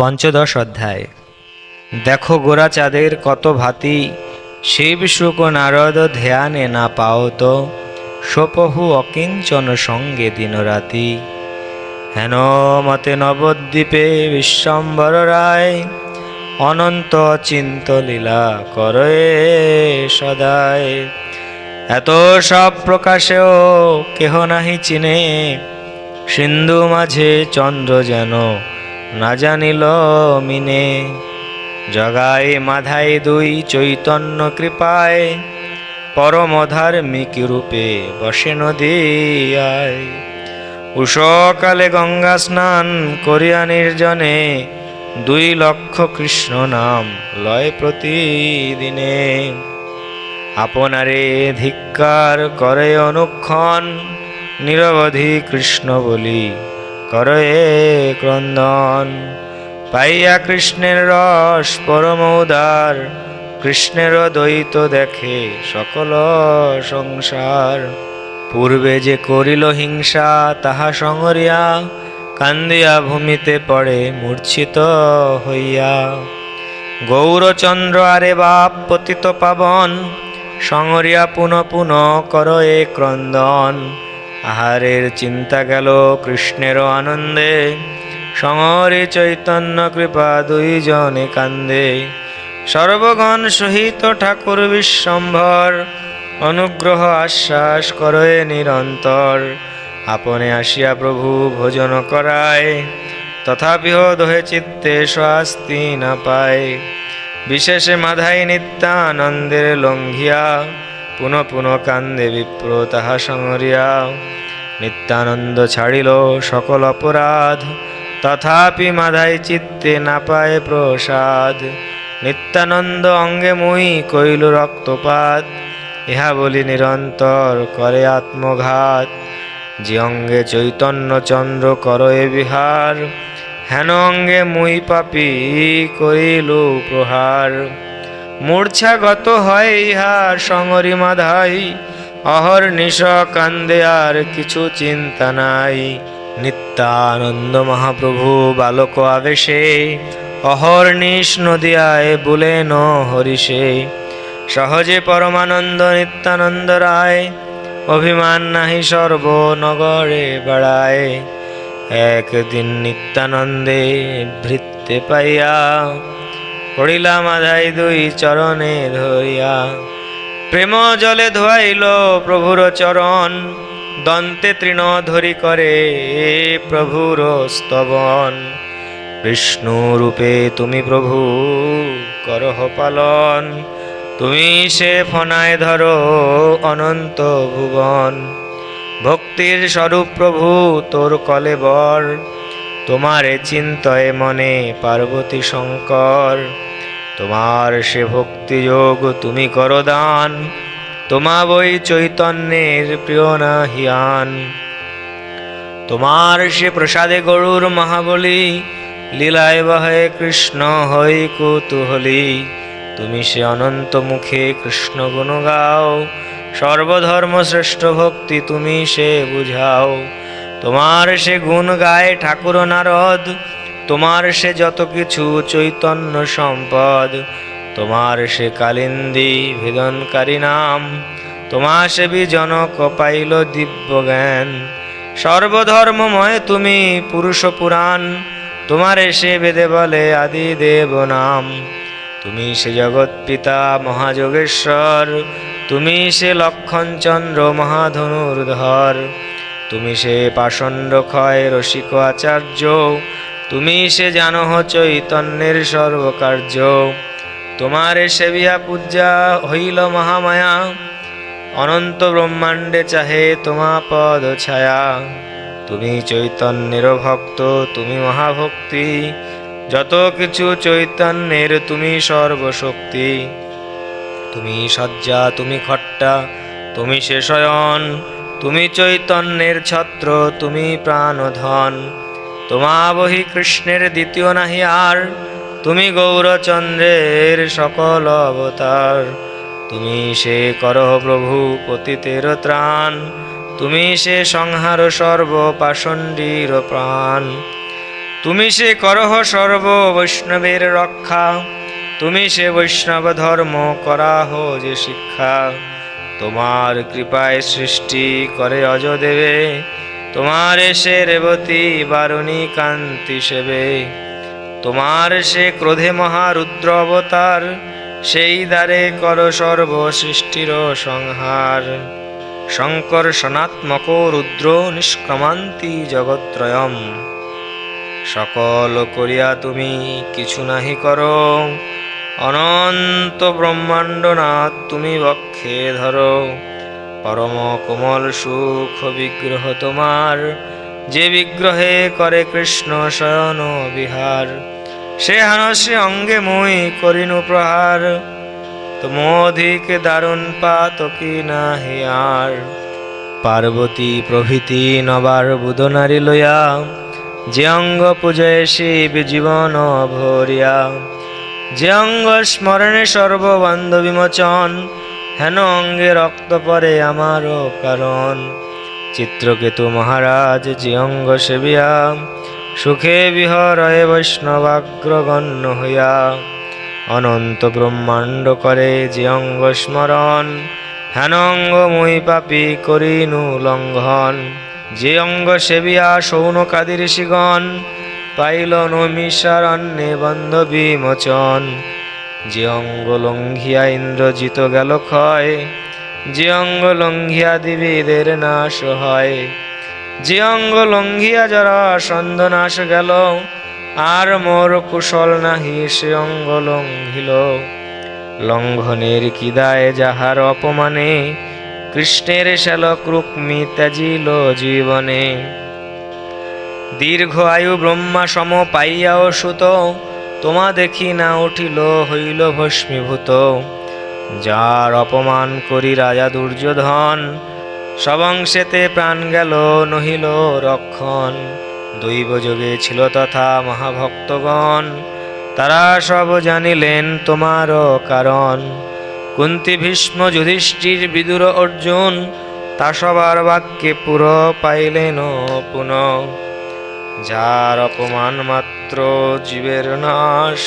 পঞ্চদশ অধ্যায়। দেখো গোরা চাঁদের কত ভাতি, শিব শুক নারদ ধ্যানে না পাওত, সোপহু অকিঞ্চন সঙ্গে দিনরাতি। হেন মতে নবদ্বীপে বিশ্বম্বর রায়, অনন্ত চিন্ত লীলা করে সদায়। এত সব প্রকাশেও কেহ নাহি চিনে, সিন্ধু মাঝে চন্দ্র যেন না জানিল মিনে। জগায় মাধায় দুই চৈতন্য কৃপায়, পরম ধার্মিক রূপে বসে নদিয়ায়। উষকালে গঙ্গা স্নান করিয়া নির্জনে, 2,00,000 কৃষ্ণ নাম লয় প্রতিদিনে। আপনারে ধিক্কার করে অনুক্ষণ, নিরবধি কৃষ্ণ বলি করে ক্রন্দন। পাইয়া কৃষ্ণের রস পরম উদার, কৃষ্ণের দ্বৈত দেখে সকল সংসার। পূর্বে যে করিল হিংসা তাহা সংহরিয়া, কান্দিয়া ভূমিতে পড়ে মূর্ছিত হইয়া। গৌরচন্দ্র আরে বাপ পতিত পাবন, সংহরিয়া পুনঃ পুনঃ করয়ে ক্রন্দন। আহারের চিন্তা গেল কৃষ্ণের আনন্দে, সংহরি চৈতন্য কৃপা দুইজনে কান্দে। সর্বগণ সহিত ঠাকুর বিশ্বম্ভর, অনুগ্রহ আশ্বাস করয়ে নিরন্তর। আপনে আসিয়া প্রভু ভোজন করায়, তথাপিহ দোহে চিত্তে স্বাস্তি না পায়। বিশেষে মাধাই নিত্যানন্দের লঙ্ঘিয়া, পুনঃ পুনঃ কান্দে বিপ্র তাহা সংহরিয়া। নিত্যানন্দ ছাড়িল সকল অপরাধ, তথাপি মাধাই চিত্তে না পায় প্রসাদ। নিত্যানন্দ অঙ্গে মুই কইল রক্তপাত, ইহা বলি নিরন্তর করে আত্মঘাত। যে অঙ্গে চৈতন্য চন্দ্র করয়ে বিহার, হেন অঙ্গে মুই পাপী করিল প্রহার। মূর্ছাগত হয় ইহা সংহরি মাধাই, অহর্নিশ কান্দে আর কিছু চিন্তা নাই। নিত্যানন্দ মহাপ্রভু বালক আবেশে, অহর্নিশ নদিয়ায় বুলেন হরিষে। সহজে পরমানন্দ নিত্যানন্দ রায়, অভিমান নাহি সর্বনগরে বেড়ায়। একদিন নিত্যানন্দে ভৃত্যে পাইয়া, পড়িলা মাধাই দুই চরণে ধরিয়া। প্রেম জলে ধোয়াইল প্রভুর চরণ, দন্তে তৃণ ধরি করে প্রভুর স্তবন। বিষ্ণু রূপে তুমি প্রভু করহ পালন, তুমি সে ফনায় ধরো অনন্ত ভুবন। ভক্তির স্বরূপ প্রভু তোর কলেবর, তোমারে চিন্তয়ে মনে পার্বতী শঙ্কর। তোমার সে ভক্তি যোগ তুমি করো দান, তোমা বই চৈতন্যের প্রিয় নাহিয়ান। তোমার সে প্রসাদে গরুর মহাবলী, লীলায় বহে কৃষ্ণ হই কুতূহলী। তুমি সে অনন্ত মুখে কৃষ্ণ গুণ গাও, সর্বধর্ম শ্রেষ্ঠ ভক্তি তুমি সে বুঝাও। তোমার সে গুণ গায় ঠাকুর নারদ, তোমার সে যত কিছু চৈতন্য সম্পদ। তোমার সে কালিন্দী ভেদনকারী নাম, তোমার সে বিজনক পাইল দিব্য জ্ঞান। সর্বধর্মময় তুমি পুরুষ পুরাণ, তোমারে সে বেদে বলে আদি দেব নাম। তুমি সে জগৎ পিতা মহাযোগেশ্বর, তুমি সে লক্ষণ চন্দ্র মহাধনুর্ধর। তুমি সে পাষণ্ড ক্ষয় রসিক আচার্য, তুমি সে জানহ চৈতন্যের সর্বকার্য। তোমারে সেবিয়া পূজা হইল মহামায়া, অনন্ত ব্রহ্মাণ্ডে চাহে তোমা পদ ছায়া। তুমি চৈতন্যের ভক্ত তুমি মহাভক্তি, যত কিছু চৈতন্যের তুমি সর্বশক্তি। তুমি সজ্জা তুমি খট্টা তুমি সে শয়ন, তুমি চৈতন্যের ছত্র তুমি প্রাণধন। তোমা বহি কৃষ্ণের দ্বিতীয় নাহি আর, তুমি গৌরচন্দ্রের সকল অবতার। তুমি সে করহ প্রভু পতিতের ত্রাণ, তুমি সে সংহার সর্ব পাষণ্ডীর প্রাণ। তুমি সে করহ সর্ব বৈষ্ণবের রক্ষা, তুমি সে বৈষ্ণব ধর্ম করাহ যে শিক্ষা। তোমার কৃপায় সৃষ্টি করে অজদেবে, তোমার সে রেবতী বারুণী কান্তি সেবে। তোমার সে ক্রোধে মহারুদ্র অবতার, সেই দ্বারে কর সর্ব সৃষ্টির সংহার। শঙ্কর সনাত্মক রুদ্র নিষ্ক্রমান্তি জগত্রয়ম, সকল করিয়া তুমি কিছু নাহি করো। অনন্ত ব্রহ্মাণ্ডনাথ তুমি বক্ষে ধরো, পরম কোমল সুখ বিগ্রহ তোমার, যে বিগ্রহে করে কৃষ্ণ শয়ন বিহার। সে হানসে অঙ্গে মুই করিনু প্রহার, তোমধিক দারুণ পাতকি নাহি আর। পার্বতী প্রভৃতি নবার বুদনারী লইয়া, যে অঙ্গ পূজয়ে শিব জীবন ভরিয়া। যে অঙ্গ স্মরণে সর্ববন্ধ বিমোচন, হেন অঙ্গে রক্ত পরে আমারও কারণ। চিত্রকেতু মহারাজ যে অঙ্গ সেবিয়া, সুখে বিহরয়ে বৈষ্ণবাগ্রগণ্য হইয়া। অনন্ত ব্রহ্মাণ্ড করে যে অঙ্গ স্মরণ, হেন অঙ্গ মুই পাপী করিনু লঙ্ঘন। যে অঙ্গ সেবিয়া শৌনকাদি ঋষিগণ, পাইল নৈমিষারণ্যে বন্ধ বিমোচন। যে অঙ্গ লঙ্ঘিয়া ইন্দ্রজিত গেল ক্ষয়, যে অঙ্গ লঙ্ঘিয়া দিবিদের নাশ হয়। যে অঙ্গ লঙ্ঘিয়া জরাসন্ধ নাশ গেল, আর মোর কুশল নাহি সে অঙ্গ লঙ্ঘিল। লঙ্ঘনের কি দায় যাহার অপমানে, কৃষ্ণের শ্যালক রুক্মী ত্যাজিল জীবনে। দীর্ঘ আয়ু ব্রহ্মা সম পাইয়াও সুত, তোমা দেখি না উঠিল হইল ভস্মীভূত। যার অপমান করি রাজা দুর্যোধন, সবংশেতে প্রাণ গেল নহিল রক্ষণ। দৈব যোগে ছিল তথা মহাভক্তগণ, তারা সব জানিলেন তোমার কারণ। কুন্তি ভীষ্ম যুধিষ্ঠির বিদুর অর্জুন, তা সবার বাক্যে পুরো পাইলেন পুনঃ। যার অপমান মাত্র জীবের নাশ,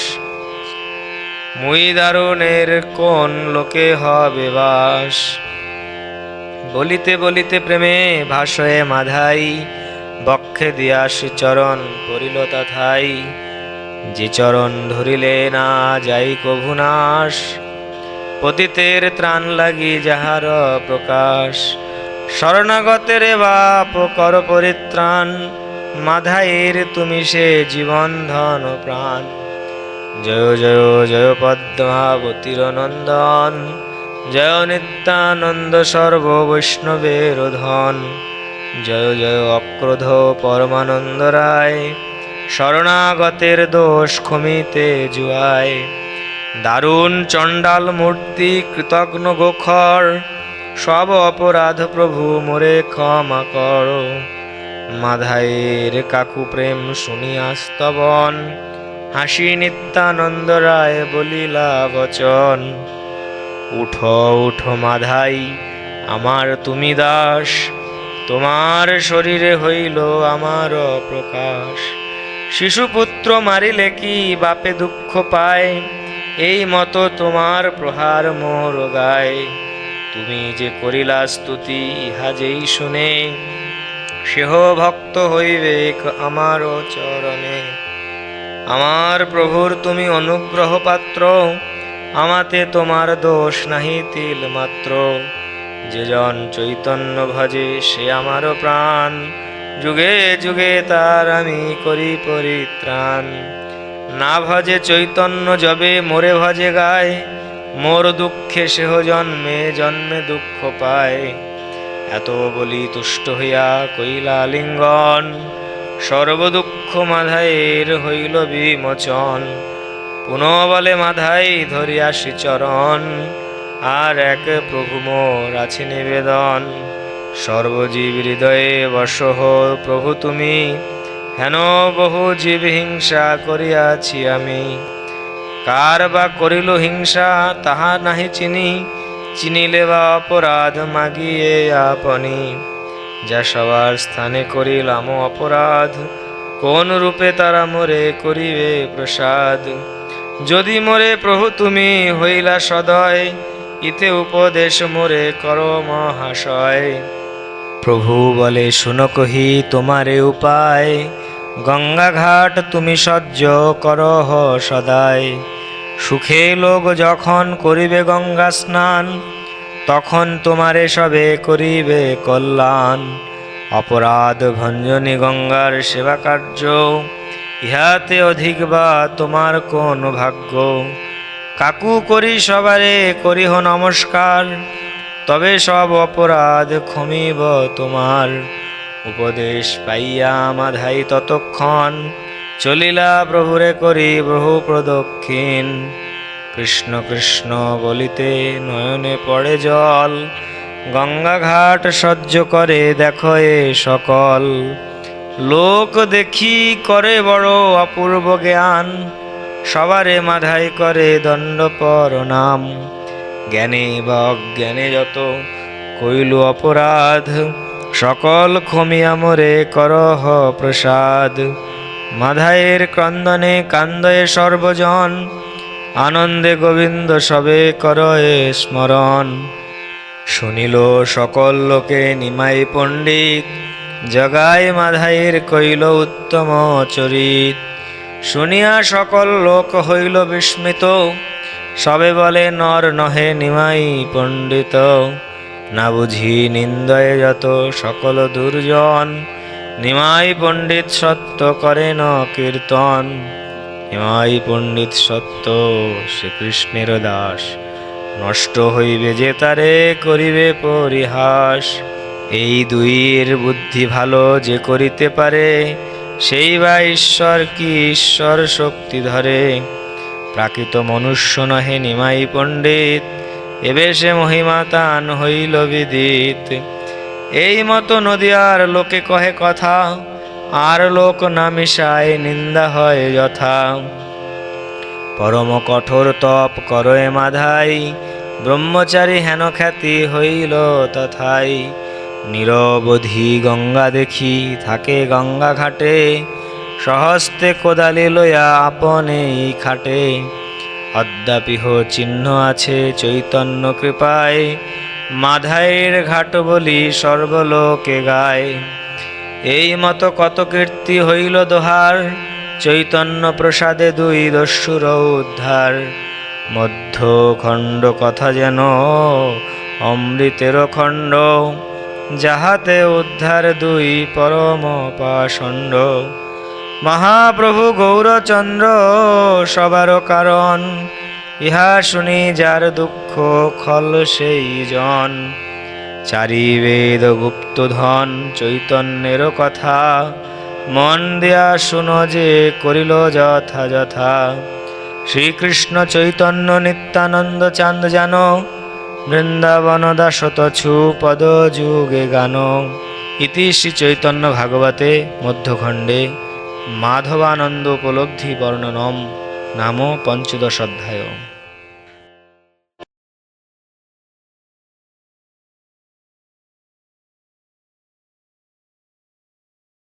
মুই দারুণের কোন লোকে হবে বাস। বলিতে বলিতে প্রেমে ভাসয়ে মাধাই, বক্ষে দিয়া চরণ পড়িল তথাই। যে চরণ ধরিলে না যাই কভু নাশ, পতিতের ত্রাণ লাগি যাহার প্রকাশ। শরণাগতের বাপ কর পরিত্রাণ, মাধাইর তুমি সে জীবন ধন প্রাণ। জয় জয় জয় পদ্মাবতীর নন্দন, জয় নিত্যানন্দ সর্ব বৈষ্ণবের ধন। জয় জয় অক্রোধ পরমানন্দ রায়, শরণাগতের দোষ ক্ষমিতে জুয়ায়। দারুণ চণ্ডাল মূর্তি কৃতজ্ঞ গোখর, সব অপরাধ প্রভু মোরে ক্ষমা কর। মাধাইয়ের কাকু প্রেম শুনিয়া স্তবন, হাসি নিত্যানন্দ রায় বলিলা বচন। উঠো উঠো মাধাই আমার তুমি দাস, তোমার শরীরে হইল আমার প্রকাশ। শিশুপুত্র মারিলে কি বাপে দুঃখ পায়, এই মতো তোমার প্রহার মোর গায়। তুমি যে করিলা স্তুতি ইহা যেই শুনে, সেহ ভক্ত হইবে আমার চরণে। আমার প্রভুর তুমি অনুগ্রহ পাত্র, আমাতে তোমার দোষ নাহি তিল মাত্র। যে জন চৈতন্য ভজে সে আমার প্রাণ, যুগে যুগে তার আমি করি পরিত্রাণ। না ভজে চৈতন্য যবে মোরে ভজে গায়, মোর দুঃখে সেহ জন্মে জন্মে দুঃখ পায়। এত বলি তুষ্ট হইয়া কইলা লিঙ্গন, সর্বদুঃখ মাধাইয়ের হইল বিমোচন। পুনঃ বলে মাধাই ধরিয়াসি চরণ, আর এক প্রভু মোর আছে নিবেদন। সর্বজীব হৃদয়ে বসহ প্রভু তুমি, হেন বহু জীব হিংসা করিয়াছি আমি। কার বা করিল হিংসা তাহা নাহি চিনি, চিনিলে বা অপরাধ মাগিয়ে আপনি। যা সবার স্থানে করিলাম অপরাধ, কোন রূপে তারা মোরে করিবে প্রসাদ। যদি মোরে প্রভু তুমি হইলা সদয়, ইতে উপদেশ মোরে কর মহাশয়। প্রভু বলে শুনো কহি তোমারে উপায়, গঙ্গা ঘাট তুমি সহ্য করহ সদায়। সুখে লোক যখন করিবে গঙ্গা স্নান, তখন তোমারে সবে করিবে কল্যাণ। অপরাধ ভঞ্জনী গঙ্গার সেবা কার্য, ইহাতে অধিক বা তোমার কোন ভাগ্য। কাকু করি সবারে করিহ নমস্কার, তবে সব অপরাধ ক্ষমিব তোমার। উপদেশ পাইয়া মাধাই ততক্ষণ, চলিলা প্রভুরে করি বহু প্রদক্ষিণ। কৃষ্ণ কৃষ্ণ বলিতে নয়নে পড়ে জল, গঙ্গা ঘাট সহ্য করে দেখো এ সকল। লোক দেখি করে বড় অপূর্ব জ্ঞান, সবারে মাধাই করে দণ্ড প্রণাম। জ্ঞানে বা অজ্ঞানে যত কইল অপরাধ, সকল ক্ষমিয়া মোরে করহ প্রসাদ। মাধায়ের ক্রন্দনে কান্দয়ে সর্বজন, আনন্দে গোবিন্দ সবে করয়ে স্মরণ। শুনিল সকল লোকে নিমাই পণ্ডিত, জগায় মাধায়ের কইল উত্তম চরিত। শুনিয়া সকল লোক হইল বিস্মিত, সবে বলে নর নহে নিমাই পণ্ডিত। না বুঝি নিন্দয়ে যত সকল দুর্জন, নিমাই পণ্ডিত সত্য করেন কীর্তন। নিমাই পণ্ডিত সত্য শ্রীকৃষ্ণের দাস, নষ্ট হইবে যে তারে করিবে পরিহাস। এই দুইয়ের বুদ্ধি ভালো যে করিতে পারে, সেই বা ঈশ্বর কি ঈশ্বর শক্তি ধরে। প্রাকৃত মনুষ্য নহে নিমাই পণ্ডিত, এবে সে মহিমা তান হইল বিদিত। এই মতো নদিয়ার লোকে কহে কথা, আর লোক না মিশায় নিন্দা হয় যথা। পরম কঠোর তপ করয়ে মাধাই, ব্রহ্মচারী হেন খ্যাতি হইল তথাই। নিরবধি গঙ্গা দেখি থাকে গঙ্গা ঘাটে, সহস্তে কোদালি লইয়া আপনেই খাটে। অদ্যাপিহ চিহ্ন আছে চৈতন্য কৃপায়, মাধাইয়ের ঘাট বলি সর্বলোকে গায়। এই মতো কত কীর্তি হইল দোহার, চৈতন্য প্রসাদে দুই দস্যুর উদ্ধার। মধ্য খণ্ড কথা যেন অমৃতের খণ্ড, যাহাতে উদ্ধার দুই পরম পাষণ্ড। মহাপ্রভু গৌরচন্দ্র সবার কারণ, ইহা শুনি যার দুঃখ খল সেই জন। চারি বেদ গুপ্তধন চৈতন্যের কথা, মন দিয়া শুনো যে করিল যথা যথা। শ্রীকৃষ্ণ চৈতন্য নিত্যানন্দ চাঁদ জান, বৃন্দাবন দাসতছু পদ যুগে গান। ইতি শ্রী চৈতন্য ভাগবতে মধ্যখণ্ডে মাধবানন্দ উপলব্ধি বর্ণনম নাম পঞ্চদশ অধ্যায়।